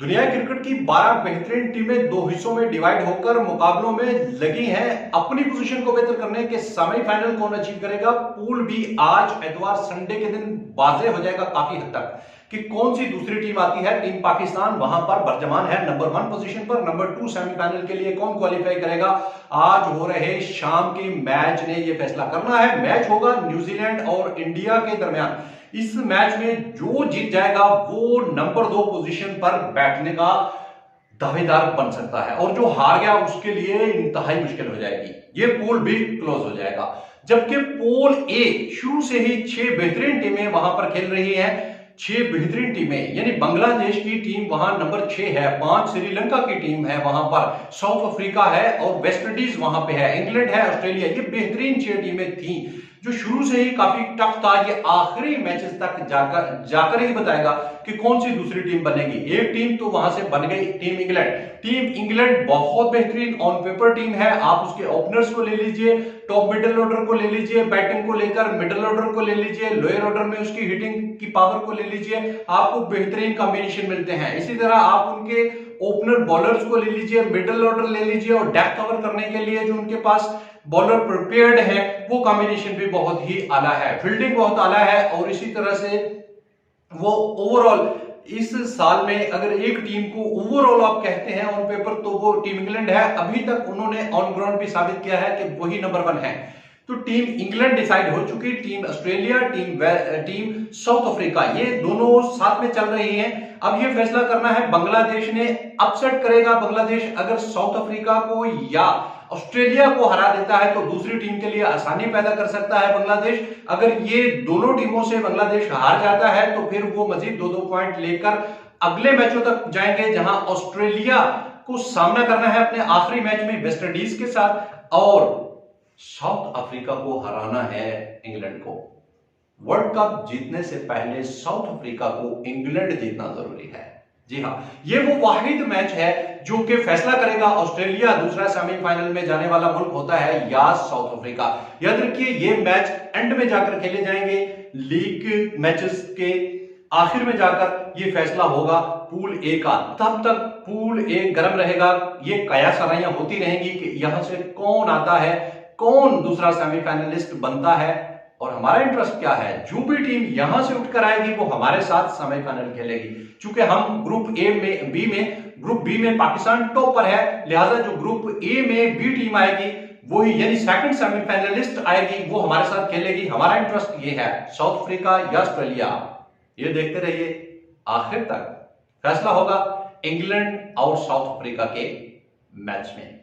दुनिया क्रिकेट की 12 बेहतरीन टीमें दो हिस्सों में डिवाइड होकर मुकाबलों में लगी हैं अपनी पोजीशन को बेहतर करने के। सेमीफाइनल कौन अचीव करेगा, पूल भी आज एतवार संडे के दिन वाज़ेह हो जाएगा काफी हद तक कि कौन सी दूसरी टीम आती है। टीम पाकिस्तान वहां पर बरजमान है नंबर 1 पोजीशन पर। नंबर 2 सेमीफाइनल के लिए कौन क्वालिफाई करेगा, आज हो रहे शाम के मैच ने यह फैसला करना है। मैच होगा न्यूजीलैंड और इंडिया के दरमियान। इस मैच में जो जीत जाएगा वो नंबर 2 पोजीशन पर बैठने का दावेदार बन सकता है, और जो हार गया उसके लिए इंतहाई मुश्किल हो जाएगी। ये पूल भी क्लोज हो जाएगा। जबकि पूल ए शुरू से ही 6 बेहतरीन टीमें वहां पर खेल रही हैं। 6 बेहतरीन टीमें यानी बांग्लादेश की टीम वहां नंबर 6 है, 5 श्रीलंका की टीम है वहां पर, साउथ अफ्रीका है और वेस्ट इंडीज वहां पे है, इंग्लैंड है, ऑस्ट्रेलिया। ये बेहतरीन 6 टीमें थी जो शुरू से ही काफी टफ था। ये आखिरी मैचेस तक जाकर ही बताएगा कि कौन सी दूसरी टीम बनेगी। एक टीम तो वहां से बन गई टीम इंग्लैंड। टीम इंग्लैंड बहुत बेहतरीन ऑन पेपर टीम है। आप उसके ओपनर्स को ले लीजिए, टॉप मिडिल ऑर्डर को ले लीजिए, बैटिंग को लेकर मिडिल ऑर्डर को ले लीजिए, लोअर ऑर्डर में उसकी हिटिंग की पावर को ले लीजिए, आपको बेहतरीन कॉम्बिनेशन मिलते हैं। इसी तरह आप उनके ओपनर बॉलर्स को ले लीजिए, मिडिल ऑर्डर ले लीजिए, और डेप्थ कवर करने के लिए जो उनके पास बॉलर प्रिपेयर्ड है वो कॉम्बिनेशन भी बहुत ही आला है, फील्डिंग बहुत आला है। और इसी तरह से वो ओवरऑल इस साल में अगर एक टीम को ओवरऑल आप कहते हैं ऑन पेपर तो वो टीम इंग्लैंड है। अभी तक उन्होंने ऑन ग्राउंड भी साबित किया है कि वही नंबर 1 है। तो टीम इंग्लैंड डिसाइड हो चुकी, team Australia, team south Africa, ये दोनों साथ में चल रही हैं। अब ये फैसला करना है बांग्लादेश ने अपसेट करेगा बांग्लादेश अगर साउथ अफ्रीका को या ऑस्ट्रेलिया को हरा देता है तो दूसरी टीम के लिए आसानी पैदा कर सकता है बांग्लादेश। अगर ये दोनों टीमों से बांग्लादेश हार जाता है तो फिर वो मजीद 2-2 पॉइंट लेकर अगले मैचों तक जाएंगे, जहां ऑस्ट्रेलिया को सामना करना है अपने आखिरी मैच में वेस्ट इंडीज के साथ, और साउथ अफ्रीका को हराना है इंग्लैंड को। वर्ल्ड कप जीतने से पहले साउथ अफ्रीका को इंग्लैंड जीतना जरूरी है। जी हाँ, ये वो वाहिद मैच है जो कि फैसला करेगा ऑस्ट्रेलिया दूसरा सेमीफाइनल में जाने वाला मुल्क होता है या साउथ अफ्रीका। याद रखिए ये मैच एंड में जाकर खेले जाएंगे, लीग मैचेस के आखिर में जाकर ये फैसला होगा पूल ए का। तब तक पूल ए गर्म रहेगा, ये कयासराइयां होती रहेंगी कि यहां से कौन आता है, कौन दूसरा सेमीफाइनलिस्ट बनता है। और हमारा इंटरेस्ट क्या है, जो भी टीम यहां से उठकर आएगी वो हमारे साथ सेमीफाइनल खेलेगी। चूंकि हम ग्रुप ग्रुप बी में पाकिस्तान टॉप पर है, लिहाजा जो ग्रुप ए में बी टीम आएगी वही यानी सेकंड सेमीफाइनलिस्ट आएगी वो हमारे साथ खेलेगी। हमारा इंटरेस्ट ये है साउथ अफ्रीका या ऑस्ट्रेलिया। ये देखते रहिए, आखिर तक फैसला होगा इंग्लैंड और साउथ अफ्रीका के मैच में।